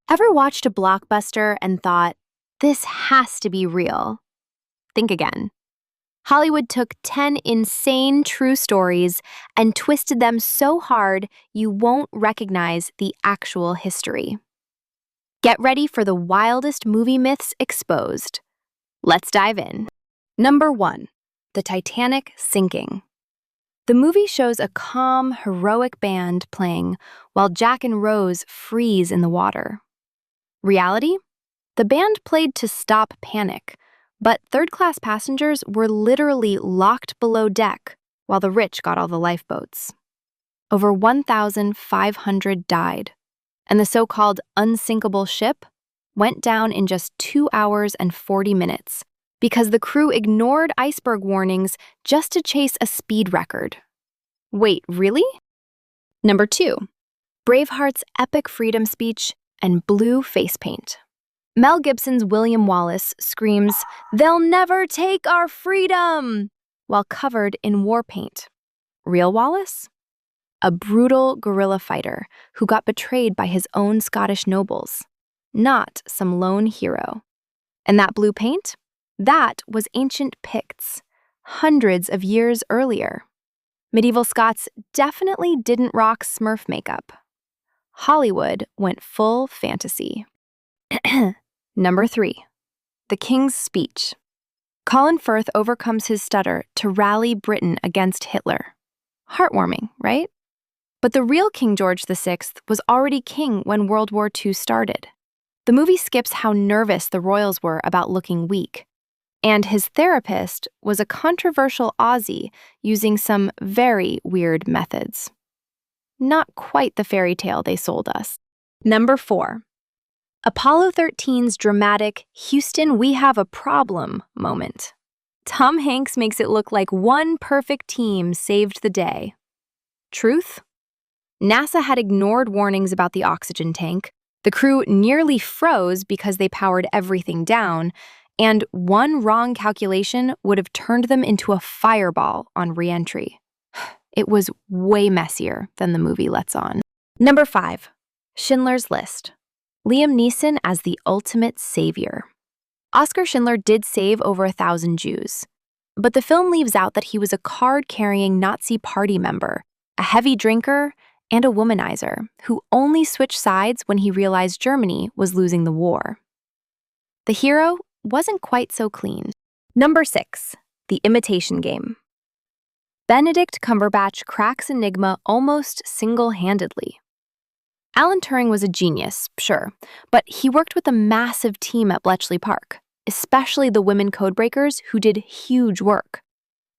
Ever watched a blockbuster and thought, this has to be real? Think again. Hollywood took 10 insane true stories and twisted them so hard you won't recognize the actual history. Get ready for the wildest movie myths exposed. Let's dive in. Number 1. The Titanic sinking. The movie shows a calm, heroic band playing while Jack and Rose freeze in the water. Reality? The band played to stop panic, but third-class passengers were literally locked below deck while the rich got all the lifeboats. Over 1,500 died, and the so-called unsinkable ship went down in just 2 hours and 40 minutes because the crew ignored iceberg warnings just to chase a speed record. Wait, really? Number 2. Braveheart's epic freedom speech and blue face paint. Mel Gibson's William Wallace screams, "They'll never take our freedom!" while covered in war paint. Real Wallace? A brutal guerrilla fighter who got betrayed by his own Scottish nobles, not some lone hero. And that blue paint? That was ancient Picts, hundreds of years earlier. Medieval Scots definitely didn't rock Smurf makeup. Hollywood went full fantasy. Number 3. The King's Speech. Colin Firth overcomes his stutter to rally Britain against Hitler. Heartwarming, right? But the real King George VI was already king when World War II started. The movie skips how nervous the royals were about looking weak. And his therapist was a controversial Aussie using some very weird methods. Not quite the fairy tale they sold us. Number 4. Apollo 13's dramatic "Houston, we have a problem" moment. Tom Hanks makes it look like one perfect team saved the day. Truth? NASA had ignored warnings about the oxygen tank, the crew nearly froze because they powered everything down, and one wrong calculation would have turned them into a fireball on re-entry. It was way messier than the movie lets on. Number 5. Schindler's List. Liam Neeson as the ultimate savior. Oskar Schindler did save over 1,000 Jews, but the film leaves out that he was a card-carrying Nazi party member, a heavy drinker, and a womanizer who only switched sides when he realized Germany was losing the war. The hero wasn't quite so clean. Number 6. The Imitation Game. Benedict Cumberbatch cracks Enigma almost single-handedly. Alan Turing was a genius, sure, but he worked with a massive team at Bletchley Park, especially the women codebreakers who did huge work.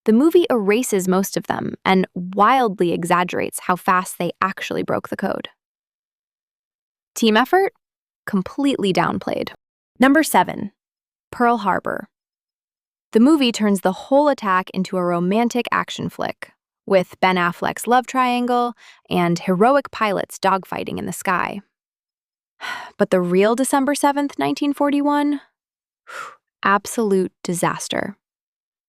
The movie erases most of them and wildly exaggerates how fast they actually broke the code. Team effort? Completely downplayed. Number 7. Pearl Harbor. The movie turns the whole attack into a romantic action flick, with Ben Affleck's love triangle and heroic pilots dogfighting in the sky. But the real December 7th, 1941? Absolute disaster.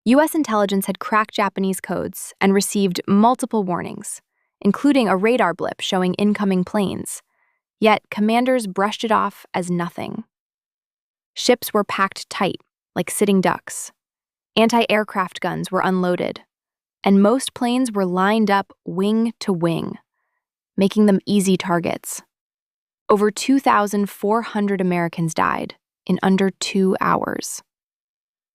U.S. intelligence had cracked Japanese codes and received multiple warnings, including a radar blip showing incoming planes. Yet commanders brushed it off as nothing. Ships were packed tight, like sitting ducks. Anti-aircraft guns were unloaded, and most planes were lined up wing to wing, making them easy targets. Over 2,400 Americans died in under 2 hours.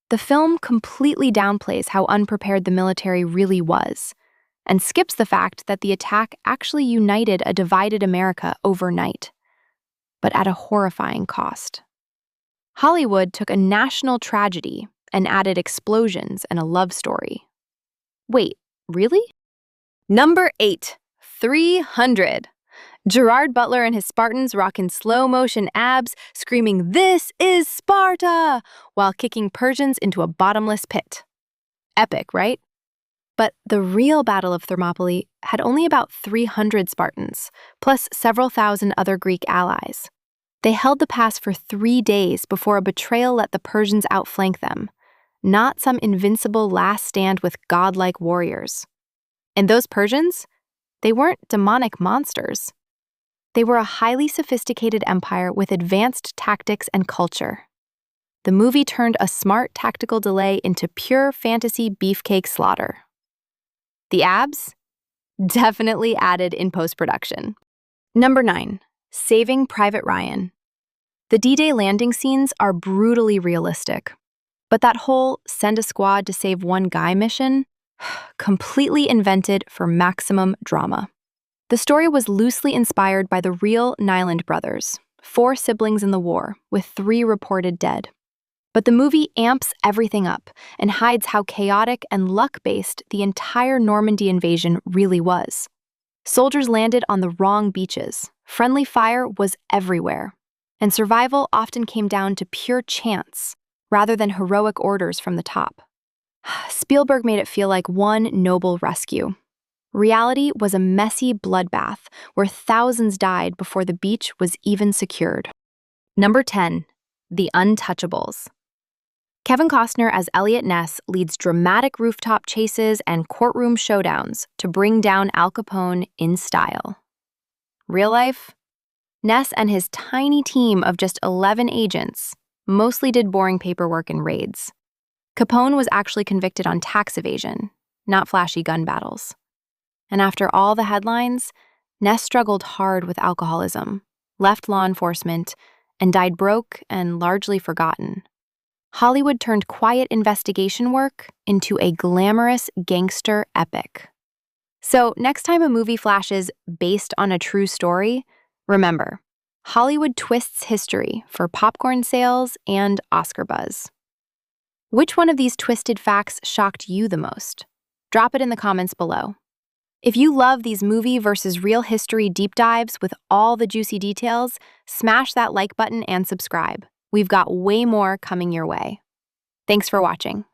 The film completely downplays how unprepared the military really was, and skips the fact that the attack actually united a divided America overnight, but at a horrifying cost. Hollywood took a national tragedy and added explosions and a love story. Wait, really? Number 8, 300. Gerard Butler and his Spartans rocking slow-motion abs, screaming, "This is Sparta!" while kicking Persians into a bottomless pit. Epic, right? But the real Battle of Thermopylae had only about 300 Spartans, plus several thousand other Greek allies. They held the pass for 3 days before a betrayal let the Persians outflank them, not some invincible last stand with godlike warriors. And those Persians? They weren't demonic monsters. They were a highly sophisticated empire with advanced tactics and culture. The movie turned a smart tactical delay into pure fantasy beefcake slaughter. The abs? Definitely added in post-production. Number 9. Saving Private Ryan. The D-Day landing scenes are brutally realistic, but that whole send a squad to save one guy mission, completely invented for maximum drama. The story was loosely inspired by the real Nyland brothers, 4 siblings in the war, with 3 reported dead. But the movie amps everything up and hides how chaotic and luck-based the entire Normandy invasion really was. Soldiers landed on the wrong beaches, friendly fire was everywhere, and survival often came down to pure chance rather than heroic orders from the top. Spielberg made it feel like one noble rescue. Reality was a messy bloodbath where thousands died before the beach was even secured. Number 10. The Untouchables. Kevin Costner as Elliot Ness leads dramatic rooftop chases and courtroom showdowns to bring down Al Capone in style. Real life? Ness and his tiny team of just 11 agents mostly did boring paperwork and raids. Capone was actually convicted on tax evasion, not flashy gun battles. And after all the headlines, Ness struggled hard with alcoholism, left law enforcement, and died broke and largely forgotten. Hollywood turned quiet investigation work into a glamorous gangster epic. So next time a movie flashes based on a true story, remember, Hollywood twists history for popcorn sales and Oscar buzz. Which one of these twisted facts shocked you the most? Drop it in the comments below. If you love these movie versus real history deep dives with all the juicy details, smash that like button and subscribe. We've got way more coming your way. Thanks for watching.